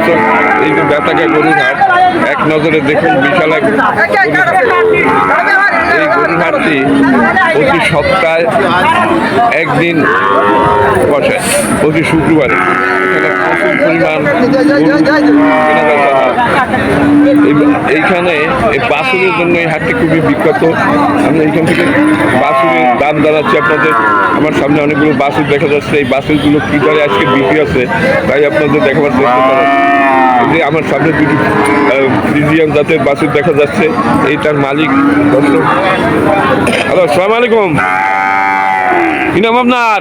দর্শক, এই যে বেতাগা গরুর হাট, এক নজরে দেখুন বিশাল এক এই গরুর হাটটি প্রতি সপ্তাহে একদিন বসে, প্রতি শুক্রবারে। প্রচুর পরিমাণ কেনাবেচা হয়। এইখানে এই বাছুরের জন্য এই হাটটি খুবই বিখ্যাত। আমি এইখান থেকে বাছুরের দাম জানাচ্ছি আপনাদের। আমার সামনে অনেকগুলো বাছুর দেখা যাচ্ছে। এই বাছুরগুলো কী দরে আজকে বিক্রি আছে তাই আপনাদের দেখাবার চেষ্টা করেন। যে আমার সামনে দুটি ফ্রিজিয়ান জাতের বাছুর দেখা যাচ্ছে। এইটার মালিক দর্শক। হ্যালো, আসসালামু আলাইকুম। কি নাম আপনার?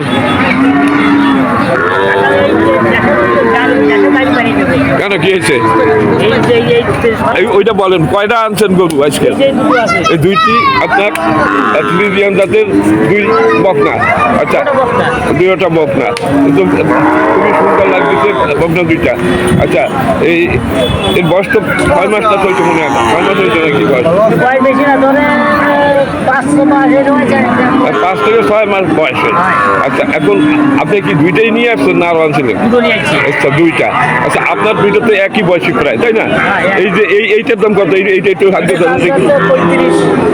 কেন কি হয়েছে ওইটা বলেন, কয়টা আনছেন গরু আজকে? এই দুইটি আপনার ফ্রিজিয়ান জাতের দুই বকনা। আচ্ছা, দুইটা বকনা, কিন্তু খুবই সুন্দর লাগতেছে বকনা দুইটা। আচ্ছা, এর বয়স তো 6 মাস না চলছে মনে হয়? 6 মাস হয়েছে নাকি বয়স? 5 থেকে 6 মাস বয়সে। আচ্ছা, এখন আপনি কি দুইটাই নিয়ে আসছেন না আরো আনছিলেন? আচ্ছা, দুইটা। আচ্ছা, আপনার দুইটা তো একই বয়সী প্রায়, তাই না? এই যে এইটার দাম কত? এইটা একটু হাত দিয়ে ধরেন,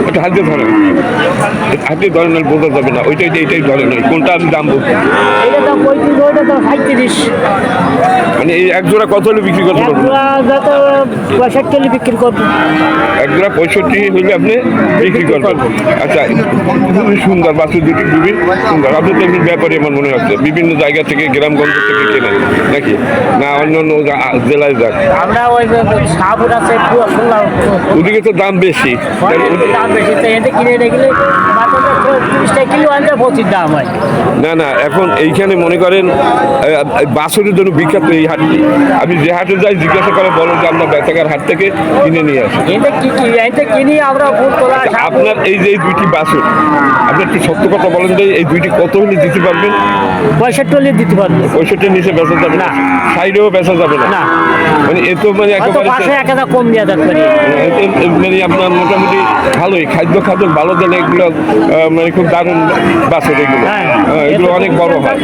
একটু হাত দিয়ে ধরেন, হাত দিয়ে ধরেন, বোঝা যাবে না। এইটাই ধরেন, কোনটা আমি দাম বলছি? মানে এই এক জোড়া কত হলে বিক্রি করতে পারবেন? 65 বিক্রি করবো। এক জোড়া 65 হলে আপনি বিক্রি করবেন। আচ্ছা, খুবই সুন্দর বাছুর দুটি, খুবই সুন্দর। আপনি তো একজন ব্যাপারী আমার মনে হচ্ছে, বিভিন্ন জায়গা থেকে গ্রামগঞ্জ থেকে কেনেন নাকি না অন্য অন্য জেলায় যান? আমরা ওই সাবুর আছে, ওদিকে তো দাম বেশি। দাম বেশি, কিনে দেখলে 30 টাকা কিলো আনতে 25 দাম হয়। না না, এখন এইখানে মনে করেন বাছুরের জন্য বিখ্যাত এই হাটটি। আমি যে হাটে যাই জিজ্ঞাসা করে বলেন যে আমরা বেতাগার হাট থেকে কিনে নিয়ে আসি। কিনি আমরা। আপনার এই যে এই দুইটি বাছুর, আপনি একটু সত্য কথা বলেন যে এই দুইটি কত হলে দিতে পারবেন? 65 হলে দিতে পারবেন। 65 নিচে বেচা যাবে না? সাইডেও বেচা যাবে না? মানে এ তো মানে একেবারে কম দেওয়া যাবে। মানে আপনার মোটামুটি ভালোই খাদ্য ভালো দেন এগুলো, মানে খুব দারুণ বাছুর এগুলো। এগুলো অনেক বড় হয়।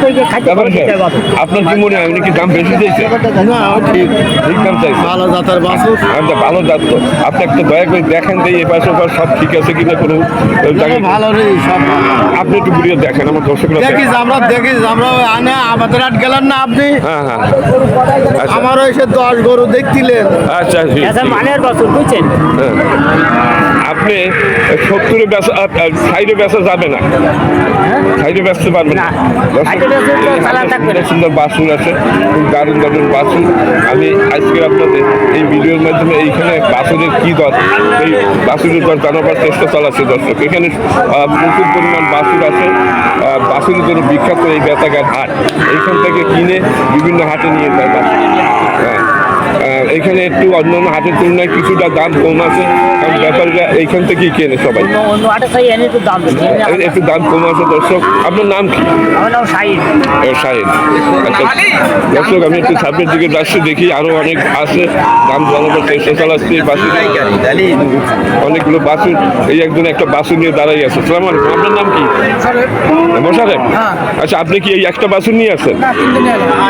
আপনার কি মনে হয় উনি কি দাম বেশি চাইছে? না, ঠিক দাম চাইছে। ভালো জাতের বাছুর। আচ্ছা, ভালো জাত তো। আপনি একটা দয়া করে দেখেন যে এ পাশে ওপাশ সব ঠিক আছে কিনা, কোনো ভালো রে, সব আপনি একটু ঘুরিয়ে দেখেন আমার দর্শকরা। দেখিস আমরা আমাদের হাট গেলেন না আপনি? হ্যাঁ হ্যাঁ। আমারও এসে 10 গরু দেখছিলেন। আচ্ছা, মানের বাছুর বুঝছেন। আপনি 70-এ বেচা, সাইডে বেচা যাবে না? সাইডে বেচতে পারবেন না? সুন্দর বাছুর আছে, খুব দারুণ দারুণ বাছুর। আমি আজকে আপনাদের এই ভিডিওর মাধ্যমে এইখানে বাছুরের কী দর, এই বাছুরের দর জানাবার চেষ্টা চালাচ্ছে দর্শক। এখানে প্রচুর পরিমাণ বাছুর আছে। বাছুরের জন্য বিখ্যাত এই বেতাগার হাট। এইখান থেকে কিনে বিভিন্ন হাটে নিয়ে যায় বাছুর। এখানে একটু অন্যান্য হাটের তুলনায় কিছুটা দাম কম আছে, কারণ ব্যাপারীরা এইখান থেকেই কেনে সবাই। একটু দাম কম আছে দর্শক। আপনার নাম কি? শাহিদ। আচ্ছা দর্শক, আমি একটু সামনের দিকে যাচ্ছি, দেখি আরো অনেক আছে, দাম জানাবার চেষ্টা চালাচ্ছি। বাছুর অনেকগুলো বাছুর, এই একজন একটা বাছুর নিয়ে দাঁড়াই আছে। সালাম আলাইকুম, আপনার নাম কি? মোশারেফ। আচ্ছা, আপনি কি এই একটা বাছুর নিয়ে আছেন?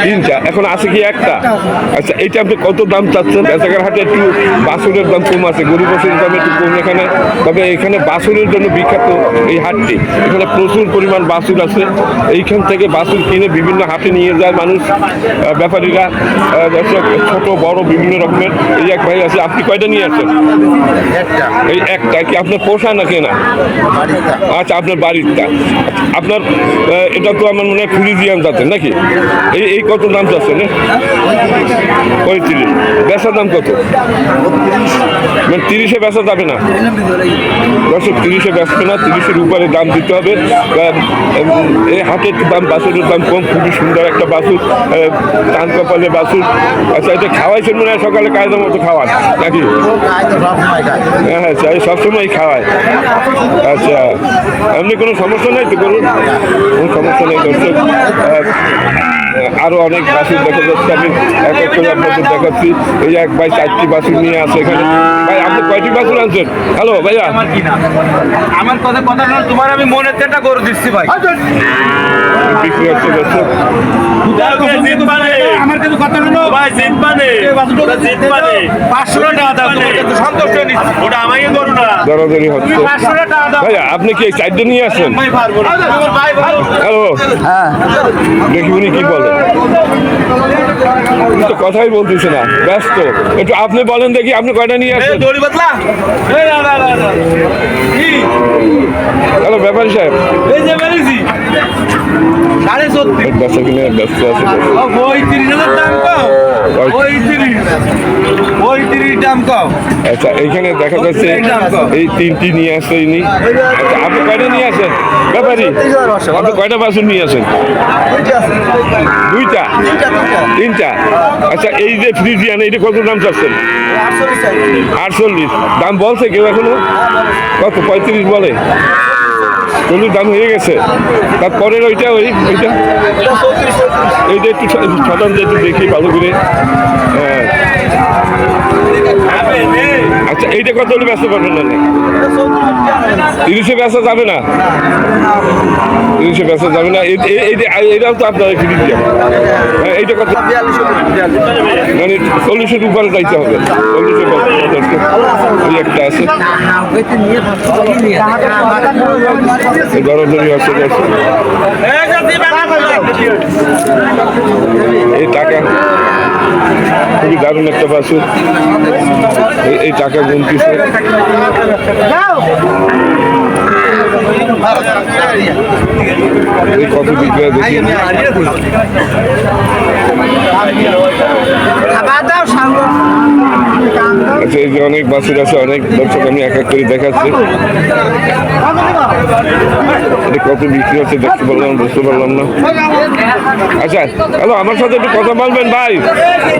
3টা। এখন আছে কি একটা? আচ্ছা, এইটা আপনি কত দাম চাচ্ছেন? বেতাগার হাটে একটু বাছুরের দাম কম আছে, গরু বাছুরের দাম একটু কম এখানে। তবে এখানে বাছুরের জন্য বিখ্যাত এই হাটটি। এখানে প্রচুর পরিমাণ বাছুর আছে। এইখান থেকে বাছুর কিনে বিভিন্ন হাটে নিয়ে যায় মানুষ, ব্যাপারীরা। দর্শক, ছোট বড় বিভিন্ন রকমের। এই এক ভাই আছে, আপনি কয়টা নিয়ে আসছেন? এই একটা। কি আপনার পোষা না কেনা? আচ্ছা, আপনার বাড়িরটা। আপনার এটা তো আমার মনে হয় ফ্রিজিয়ান জাতের নাকি? এই কত দাম চাচ্ছেন? 35। বেচার দাম কত? মানে 30-এ বেচা যাবে না? দর্শক, 30-এ বেচবে না, 30-এর উপরে দাম দিতে হবে। এই হাটের দাম, বাছুরের দাম কম। খুবই সুন্দর একটা বাছুর, টান কপালে বাছুর। আচ্ছা, এটা খাওয়াইছেন মনে হয় সকালে কায়দার মতো খাওয়ান নাকি? হ্যাঁ, সবসময় খাওয়ায়। আচ্ছা, এমনি কোনো সমস্যা নাই তো করুন? কোনো সমস্যা নেই দর্শক। আরো অনেক বাছুর দেখা যাচ্ছে, আমি এক এক করে আপনাদের দেখাচ্ছি। এই এক ভাই 4টি বাছুর নিয়ে আছে এখানে। ভাই আপনি কয়টি বাছুর আনছেন? হ্যালো ভাইয়া, আমার কথা না, তোমার আমি মনের চেষ্টা করে দিচ্ছি ভাই। বিক্রি হচ্ছে দর্শক। আমার কিছু কথা শুনো ভাই, জিত মানে 500 টাকা দাও, তোমার কাছে সন্তুষ্ট নিচ্ছি, ওটা আমাকে করো না। দরাদরি হচ্ছে। 500 টাকা দাও ভাইয়া আপনি কি এই 4টি নিয়ে আসছেন? ভাই, পারবো না আমার ভাই ভালো। হ্যালো, দেখি উনি কি বলে। উনি তো কথাই বলতেছে না, ব্যস্ত। একটু আপনি বলেন দেখি আপনি কয়টা নিয়ে আসছেন? দড়ি বদলা, এই না না না না, কি হ্যালো ব্যাপারী সাহেব, এই যে মেরেছি 34,000, ব্যস্ত কিনে ব্যস্ত আছে। ওই 30,000 দাম কম, ওই 30 দাম কম। আচ্ছা এইখানে দেখা যাচ্ছে এই 3টি নিয়ে আসছে ইনি। আচ্ছা আপনি কয়টা নিয়ে আসেন ব্যাপারী? আপনি কয়টা বাছুর নিয়ে আসেন? 2টা, 3টা। আচ্ছা এই যে ফ্রিজিয়ান এইটা কত দাম চাচ্ছেন? 48 দাম বলছে কেউ এখনো? কত 35 বলে? 40 দাম হয়ে গেছে। তারপরের ওইটা ওইটা এইটা একটু সাধারণ একটু দেখি ভালো করে। হ্যাঁ আচ্ছা এইটা কত হলে ব্যস্ত করবেন না? 30-এ বেচা যাবে না, 30-এ বেচা যাবে না। এটাও তো আপনার ফ্রি দিয়ে এইটা কত? মানে 40-এর উপরে যাইতে হবে। 40-এ ওই একটা আছে দরদরি আছে। এই টাকা খুবই দারুণ একটা বাছুর। এই টাকা গুনতেছে। এই কত বিক্রি হয় দেখি। আচ্ছা এই যে অনেক বাছুর আছে, অনেক দর্শক আমি এক এক করে দেখাচ্ছি। এটা কত বিক্রি হচ্ছে দেখতে পারলাম, বুঝতে পারলাম না। আচ্ছা হ্যালো, আমার সাথে একটু কথা বলবেন ভাই।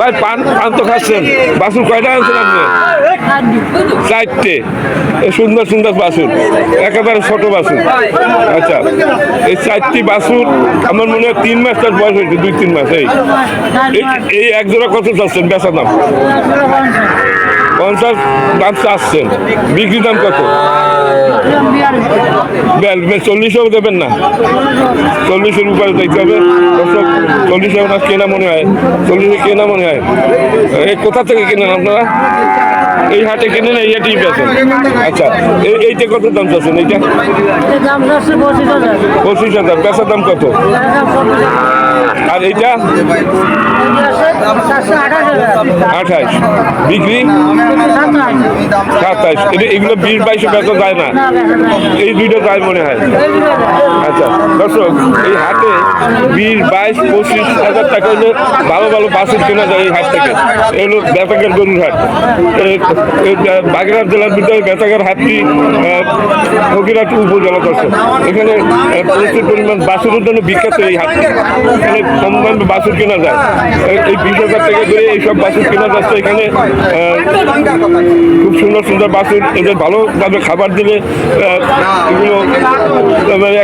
ভাই পান তো খাচ্ছেন। বাছুর কয়টা আনছেন আপনি? 4টে। সুন্দর সুন্দর বাছুর, একেবারে ছোট বাছুর। আচ্ছা এই 4টি বাছুর আমার মনে হয় 3 মাস তার বয়স হয়েছে, 2-3 মাস। এই এক জোড়া কত চাচ্ছেন বেচা দাম? 50 দাম চাচ্ছেন, বিক্রি দাম কত? 40-এও দেবেন না? 40-এর উপরে দেখতে হবে দর্শক। 40-এ ওনার কেনা মনে হয়, 40-এ কেনা মনে হয়। এই কোথা থেকে কেনেন আপনারা? এই হাটে কেনেন, এই হাটেই বেচেন? আচ্ছা এইটা কত দাম চাচ্ছেন? এইটা 25,000, বেচার দাম কত? আর এইটা 28, বিক্রি 27। এগুলো 20-22 বেচা যায় না, এই দুইটা যায় মনে হয়। আচ্ছা দর্শক এই হাটে 20-22-25,000 টাকা হলে ভালো ভালো বাছুর কেনা যায় এই হাট থেকে। এগুলো বেতাগের গরুর হাট। বাগেরহাট জেলার ভিতরে বেতাগের হাটটি ফকিরহাট উপজেলা দর্শক। এখানে প্রচুর পরিমাণ বাছুরের জন্য বিখ্যাত এই হাটটি। এখানে কম দামে বাছুর কেনা যায়। এই 20,000 টাকা করে এইসব বাছুর কেনা যাচ্ছে এখানে। খুব সুন্দর সুন্দর বাছুর, এদের ভালোভাবে খাবার দিলে এগুলো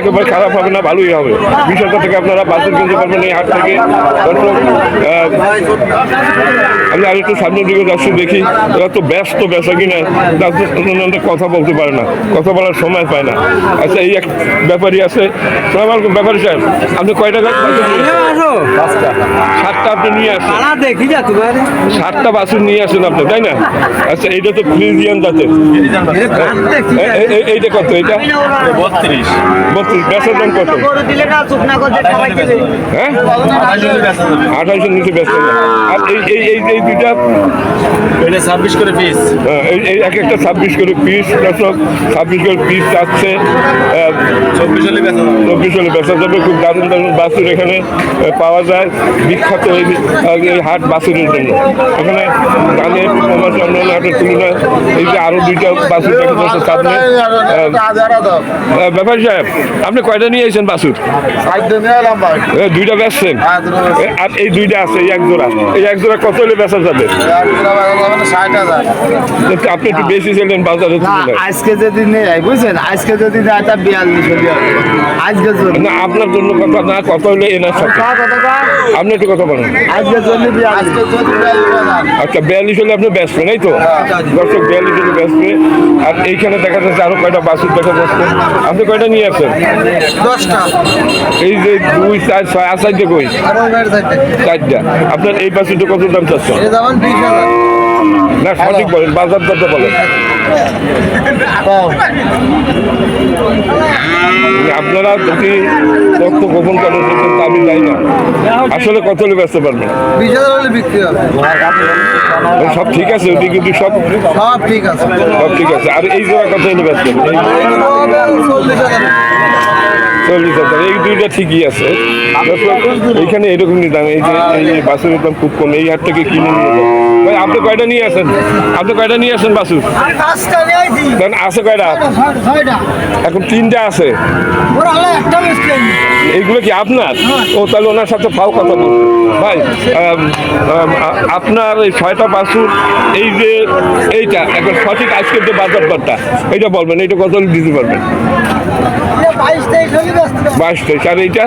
একেবারে খারাপ হবে না, ভালোই হবে। 20,000 টাকা আপনারা বাছুর কিনতে পারবেন এই হাট থেকে দর্শক। আমি আর একটু সামনের দিকে যাচ্ছি, দেখি এরা তো ব্যস্ত বেচা কিনা, কথা বলতে পারে না, কথা বলার সময় পায় না। আচ্ছা এই এক ব্যাপারী আছে। সালাম আলাইকুম ব্যাপারী সাহেব, আপনি কয় টাকা? 7টা আপনি নিয়ে আসেন? 7টা বাছুর নিয়ে আসেন আপনি, তাই না? আচ্ছা এইটা তো ফ্রিজিয়ান জাতের। এইটা কত? এইটা 32। বেচার দাম কত? হ্যাঁ 28-এর নিচে বেচতে না। আর এই দুইটা 26 করে পিস। এই এক একটা 26 করে পিস দর্শক। 26 করে পিস চাচ্ছে। 24 হলে বেচা যাবে। খুব দারুণ দারুণ বাছুর এখানে পাওয়া যায়, বিখ্যাত এই হাট বাছুরের জন্য। এখানে দামে আমার অন্যান্য হাটের তুলনায় এই যে আরো 2টা বাছুর দেখা যাচ্ছে সামনে। ব্যাপারী সাহেব আপনি কয়টা নিয়ে এসেছেন বাছুর? 2টা বেচছেন? আর এই 2টা আছে, এই এক জোড়া, এই এক জোড়া কত হলে বেচা যাবে? 60,000। আপনি একটু বেশি ছিলেন বাজারে তুলনায়। আজকে যদি নেই বুঝছেন, আজকে যদি নেয় তা 42 আজকে না আপনার জন্য কথা না, কথা হলে এনার সাথে আপনি একটু কথা বলেন। আজকে যদি আচ্ছা 42 হলে আপনি বেচবেন এই তো দর্শক 42 হলে বেচবে। আর এইখানে দেখা যাচ্ছে আরো কয়টা বাছুর দেখা যাচ্ছে, আপনি কয়টা নিয়ে আসছেন? 10টা এই যে 2 4 6 আসাই যে কই আরো বেড়ে যাচ্ছে 4টা, আপনার এই বাছুরটা কত দাম চাচ্ছেন? এটা যেমন 20,000 না সঠিক বলেন, বাজার দরটা বলেন। মানে আপনারা যদি তথ্য গোপন করেন সেটা তো আমি যাই না, আসলে কত হলে বেচতে পারবেন? 20,000 হলে বিক্রি হবে সব ঠিক আছে ওটি কিন্তু সব সব ঠিক আছে সব ঠিক আছে। আর এই জোড়া কত হলে বেচবেন? এই এগুলো হবে 40,000 40,000, এই দুইটা ঠিকই আছে। দর্শক, এইখানে এরকমই দাম, এই যে বাছুরের দাম খুব কম, এই হাট থেকে কিনে নিয়ে যান। ভাই আপনি কয়টা নিয়ে আসেন? আপনি কয়টা নিয়ে আসেন বাছুর? 5টা নিয়ে আইছি কারণ আছে কয়টা? 6টা এখন 3টা আছে। ওর আলো একটা মিস্ত্রি এইগুলো কি আপনার? ও তাহলে ওনার সাথে ফাও কথা বলুন ভাই। আপনার এই 6টা বাছুর, এই যে এইটা এখন সঠিক আজকের যে বাজার দরটা এইটা বলবেন, এইটা কত হলে দিতে পারবেন? 22-23 হলে ব্যস্ত 22 আর এইটা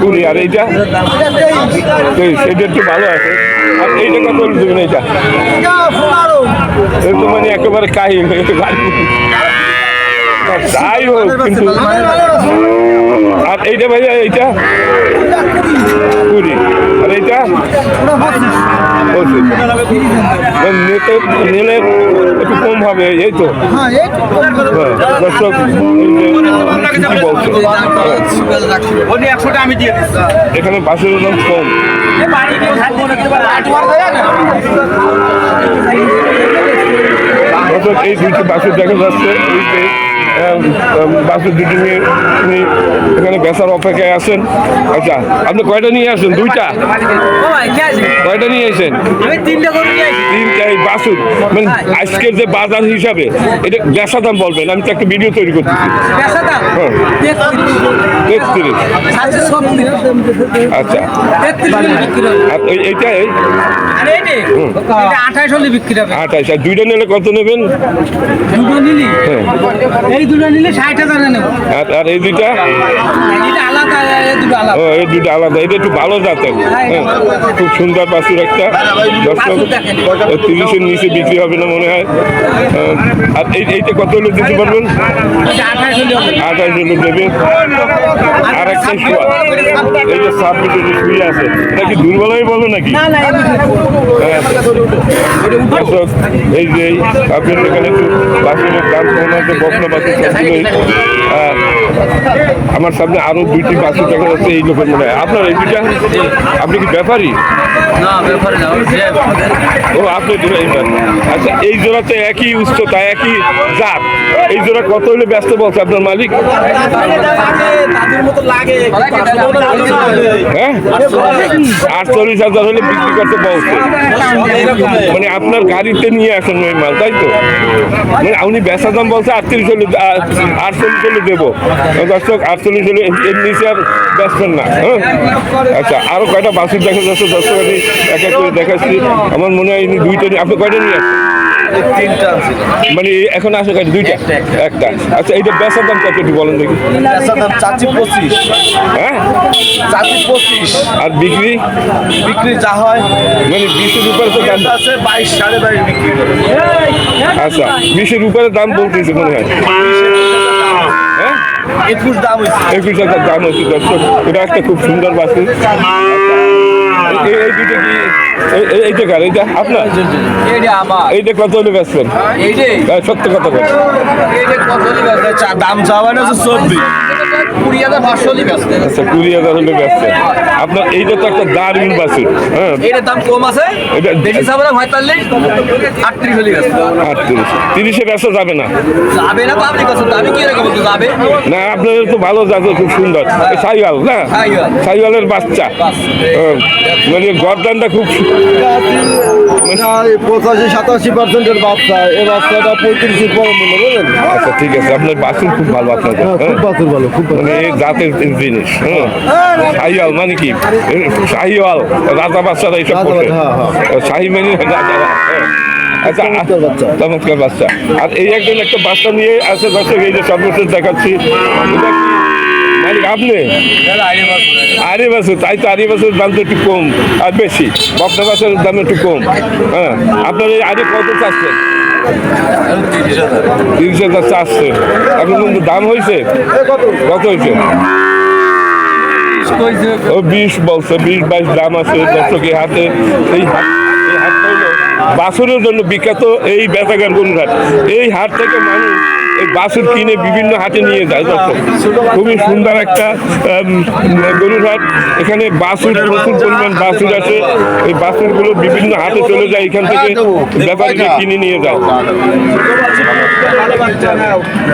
20, আর এইটা 23, এইটা একটু ভালো আছে। আর এইটা কত হলে দেবেন? এইটা এই তো মানে একেবারে কাহিল, যাই হোক কিন্তু। আর এইটা ভাইয়া এইটা 20, আর এইটা 25, নিলে একটু কম হবে এই তো। হ্যাঁ একটু হ্যাঁ, দর্শক এই যে কি বলছে, উনি 100টা আমি দিয়ে দিচ্ছি। এখানে বাসের দাম কম। দর্শক এই দুইটি বাসের দেখা যাচ্ছে, এই যে বাসের দুটি নিয়ে আপনি এখানে বেচার অপেক্ষায় আছেন। আচ্ছা আপনি কয়টা নিয়ে আসেন? 2টা? কয়টা নিয়ে আসেন? আমি 3টা করে নিয়ে আসি। 3টা এই বাছুর, মানে আজকের যে বাজার হিসাবে এটা বেচা দাম বলবেন, আমি তো একটা ভিডিও তৈরি করতেছি। পেশা দাম হ্যাঁ 33, 700 আচ্ছা। 33 বিক্রি হবে। আর এইটা এই আর এইটা 28 হলে বিক্রি হবে। 28, আর 2টা নিলে কত নেবেন? দুটো নিলি হ্যাঁ, এই দুটো নিলে 60,000 নেব। আর এই দুইটা? এটা আলাদা, এই দুটো আলাদা। ও এই দুইটা আলাদা, এটা একটু ভালো জাতের। হ্যাঁ খুব সুন্দর বাছুর একটা। দর্শক 30-এর নিচে বিক্রি হবে না মনে হয়। আর এইটা কত হলে দিতে পারবেন? এটা 28 হলে হবে। 28 হলে দেবে। আর একটা শুয়া, এই যে সাপ দুটো যে শুয়ে আছে, এটা কি দুর্বলই বলো নাকি? না না, এই দুটো। হ্যাঁ। দর্শক এই যে আপনার এখানে একটু বাছুরের দাম কমানোর যে বকনা বাছুর সবগুলোই, আমার সামনে আরো 2টি বাছুর দেখা যাচ্ছে এই লোকের মনে হয়। আপনার এই দুইটা, আপনি কি ব্যাপারী? না ব্যাপারে না, ও আপনি এইবার। আচ্ছা এই জোড়াতে একই উচ্চতা, একই জাত, এই জোড়া কত হলে ব্যস্ত বলছে আপনার মালিক? হ্যাঁ 48,000 হলে বিক্রি করতে বলছে। মানে আপনার গাড়িতে নিয়ে আসেন ওই মাল, তাই তো? মানে উনি বেচা দাম বলছে 38 হলে, 48 হলে দেবো। দর্শক 48 হলে এর নিচে আর বেচবেন না। হ্যাঁ আচ্ছা আরো কয়টা বাছুর দেখা যাচ্ছে, দর্শক আমি এক এক করে দেখাচ্ছি। আমার মনে হয় ইনি 2টা, আপনি কয়টা নিয়ে আসছেন? 3টা মানে এখন আসে কয়টা? 2টা, একটা। আচ্ছা এইটা বেচার দাম কত একটু বলেন দেখি। দাম চাচ্ছি 25 হ্যাঁ চাচ্ছি 25 আর বিক্রি বিক্রি যা হয় মানে 20-এর উপরে তো দাম আছে 22 22.5 বিক্রি করে আচ্ছা 20-এর উপরে দাম বলতেছে মনে হয়। হ্যাঁ 21 দাম হয়েছে 21,000 দাম হচ্ছে। দর্শক এটা একটা খুব সুন্দর বাছুর। এই দুটো কি এইটা কার? এইটা আপনার? এইটা আমার এইটা কত হলে বেচবেন? এইটাই সত্য কথা বলেন। এইটা কত লিবাস দাম চাওয়া না 24 20,500 লিবাস আচ্ছা 20,000 হলে বেচছেন। আপনার এইটা তো একটা দারুণ বাছুর। হ্যাঁ এটার দাম কম আছে এটা বেশি চাবো না 45 38 লিবাস 30-এ বেচা যাবে না। যাবে না তো আপনি কত দামি কি রেখে বলতে যাবে না আপনাদের তো ভালো জাতের, খুব সুন্দর। সাইওয়াল না? সাইওয়াল। সাইওয়ালের বাচ্চা। মানে গরদানটা খুব 85-87% বাচ্চা, এই বাচ্চাটা 35 পরে মূল্য বুঝলেন? আচ্ছা ঠিক আছে, আপনার বাছুর খুব ভালো আপনাদের। খুব বাছুর ভালো, খুব মানে এই জাতের জিনিস। হ্যাঁ শাহিওয়াল মানে কি? শাহিওয়াল রাজা বাচ্চারা এইসব রাজা করবে। বাচ্চা, হ্যাঁ, শাহি মানে রাজা। আচ্ছা চমৎকার বাচ্চা। চমৎকার বাচ্চা। আর এই একজন একটা বাচ্চা নিয়ে আছে দর্শক, এই যে সর্বশেষ দেখাচ্ছি, এটা কি মালিক আপনি? আরে বাছুর, তাই তো আরে বাছুর দাম তো একটু কম আর বেশি, বকনা বাছুরের দাম একটু কম। হ্যাঁ, আপনার এই আরে কত চাচ্ছেন? 30,000 চাচ্ছেন। এখন কিন্তু দাম হয়েছে কত হয়েছে? ও 20 বলছে, 20-22 দাম আছে দর্শক এই হাটে। এই হাটটা হলো বাছুরের জন্য বিখ্যাত, এই বেতাগার গরুর হাট। এই হাট থেকে মানুষ এই বাছুর কিনে বিভিন্ন হাটে নিয়ে যায় দর্শক। খুবই সুন্দর একটা গরুর হাট। এখানে বাছুর, প্রচুর পরিমাণ বাছুর আছে। এই বাছুরগুলো বিভিন্ন হাটে চলে যায়, এখান থেকে ব্যাপারীরা কিনে নিয়ে যায়।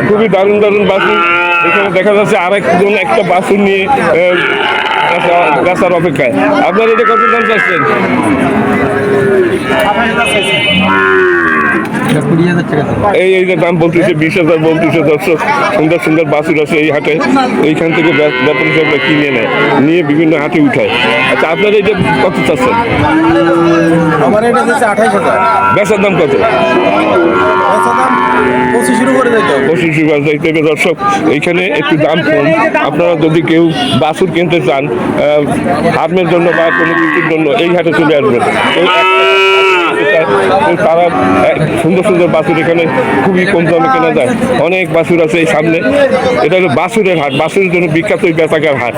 খুবই দারুণ দারুণ বাছুর। এখানে দেখা যাচ্ছে আরেকজন একটা বাছুর নিয়ে রাস্তার অপেক্ষায়। আপনার এটা কত দাম চাচ্ছেন? এই যে দাম বলতেছে 20,000 বলতেছে দর্শক। সুন্দর সুন্দর বাছুর আছে এই হাটে, এইখান থেকে ব্যাপারী সাহেবরা কিনে নেয়, নিয়ে বিভিন্ন হাটে উঠায়। আচ্ছা, আপনার এইটা কত চাচ্ছেন? আমার এটা হচ্ছে 28,000। বেচার দাম কত? দাম 25 শুরু করে দিতে হবে। 25 টাকা যাইতে হবে দর্শক। এইখানে একটু দাম কম। আপনারা যদি কেউ বাছুর কিনতে চান ফার্মের জন্য বা কোনো কিছুর জন্য, এই হাটে চলে আসবেন। তারা সুন্দর সুন্দর বাছুর এখানে খুবই কম দামে কেনা যায়। অনেক বাছুর আছে এই সামনে। এটা হলো বাছুরের হাট, বাছুরের জন্য বিখ্যাত এই বেতাগার হাট।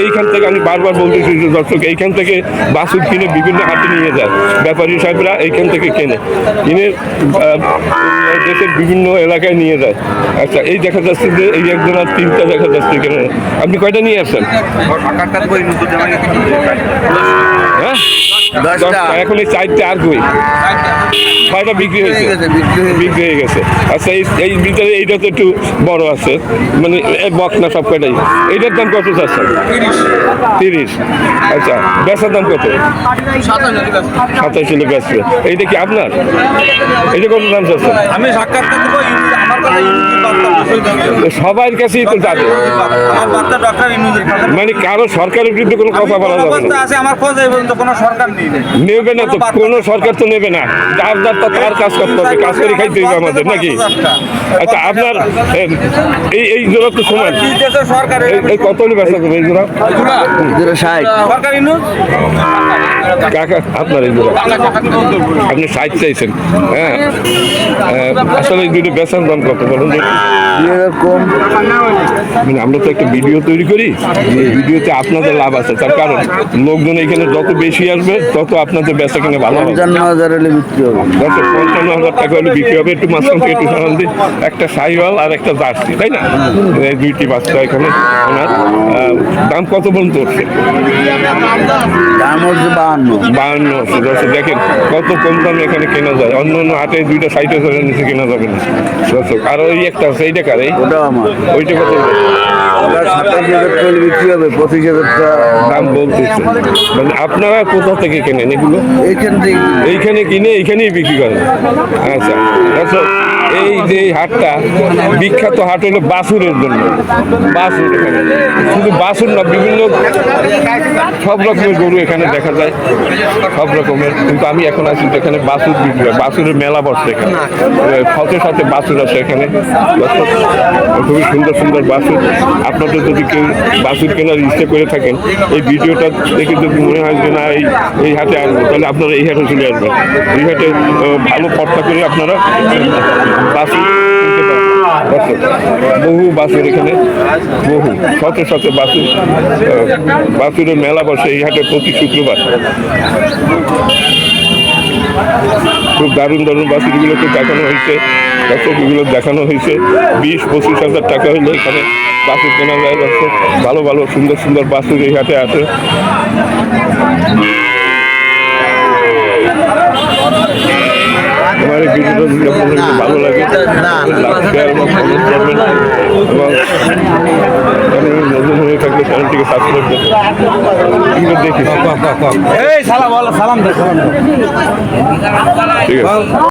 এইখান থেকে আমি বারবার বলতেছি যে দর্শক, এইখান থেকে বাছুর কিনে বিভিন্ন হাটে নিয়ে যায় ব্যাপারী সাহেবরা, এইখান থেকে কিনে দেশের বিভিন্ন এলাকায় নিয়ে যায়। আচ্ছা, এই দেখা যাচ্ছে যে এই একজন আর 3টা দেখা যাচ্ছে এখানে। আপনি কয়টা নিয়ে আসছেন? হ্যাঁ, 10টা। এখন এই 4টে আর কই? 6টা বিক্রি হয়েছে, বিক্রি হয়ে গেছে। আচ্ছা, এই ভিতরে এইটা তো একটু বড় আছে, মানে বকনা সব কয়টাই। এইটার দাম কত চাচ্ছেন? 30। আচ্ছা, বেচার দাম কত? 27 হলে বেচবে। এইটা কি আপনার? এইটা কত দাম চাচ্ছেন? আমি সাক্ষাৎকার দেবো, আমার কথা সবার কাছেই তো যাবে, আমার বার্তা ডক্টর ইনুজের কাছে। মানে কারো সরকারের বিরুদ্ধে কোনো কথা বলা যাবে না। আছে আমার খোঁজ এই পর্যন্ত কোনো সরকার নেবে না তো, কোনো সরকার তো নেবে না। যার যার তো তার কাজ করতে হবে, কাজ করে খাইতে হবে আমাদের, নাকি? আচ্ছা, আপনার এই জোড়া তো সমান। সরকার এই কত হলে ব্যবসা করবে এই জোড়া? সরকার ইনুজ কাকা, আপনার এই জোড়া আপনি 60 চাইছেন। হ্যাঁ, আসলে এই দুটো বেচার দাম কত বলুন? কম। মানে আমরা তো একটা ভিডিও তৈরি করি, এই ভিডিওতে আপনাদের লাভ আছে। তার কারণ লোকজন এখানে যত বেশি আসবে তত আপনাদের বেচা কিনে ভালো হবে। 55,000 হলে বিক্রি হবে। 55,000 টাকা হলে বিক্রি হবে। একটু মাঝখান থেকে একটু সারান দিন। একটা সাইওয়াল আর একটা জার্সি, তাই না? এই 2টি বাচ্চা এখানে। ওনার দাম কত পর্যন্ত হচ্ছে? দাম হচ্ছে 52। দেখেন কত কম দামে এখানে কেনা যায়। অন্য অন্য হাটে 2টা 60,000 নিচে কেনা যাবে না দর্শক। আর ওই একটা আছে, এইটা কার? ওটাও আমার। ওইটা কত? ওটা 27,000 টাকা বিক্রি হবে, 25,000 টাকা দাম বলতেছে। মানে আপনারা কোথা থেকে কেনেন এগুলো? এইখান থেকে। এইখানে কিনে এইখানেই বিক্রি করেন? আচ্ছা, দর্শক, এই যে এই হাটটা বিখ্যাত হাট হলো বাছুরের জন্য। বাছুর, শুধু বাছুর না, বিভিন্ন সব রকমের গরু এখানে দেখা যায়, সব রকমের। কিন্তু আমি এখন আছি যেখানে বাছুর বিক্রি হয়, বাছুরের মেলা বসছে এখানে। সাথে সাথে বাছুর আছে এখানে। খুবই সুন্দর সুন্দর বাছুর। আপনাদের যদি কেউ বাছুর কেনার ইচ্ছে করে থাকেন, এই ভিডিওটা দেখে যদি মনে হয় যে না এই হাটে আসবো, তাহলে আপনারা এই হাটে চলে আসবেন। এই হাটে ভালো পর্দা করে আপনারা বাছুর কিনতে পারেন। বহু বাছুর এখানে, বহু শত শত বাছুর। বাছুরের মেলা বসে এই হাটে প্রতি শুক্রবার। খুব দারুণ দারুণ বাছুরগুলোকে দেখানো হয়েছে, দর্শকগুলো দেখানো হয়েছে। 20-25,000 টাকা হলে এখানে বাছুর কেনা যায় দর্শক। ভালো ভালো সুন্দর সুন্দর বাছুর এই হাটে আছে। আমার এই ভিডিওটা যদি আপনাদের ভালো লাগে, লাইক, শেয়ার এবং কমেন্ট করবেন। এবং চ্যানেলে নতুন হয়ে থাকলে চ্যানেলটিকে সাবস্ক্রাইব করবেন। দেখি এই সালাম সালাম ঠিক আছে।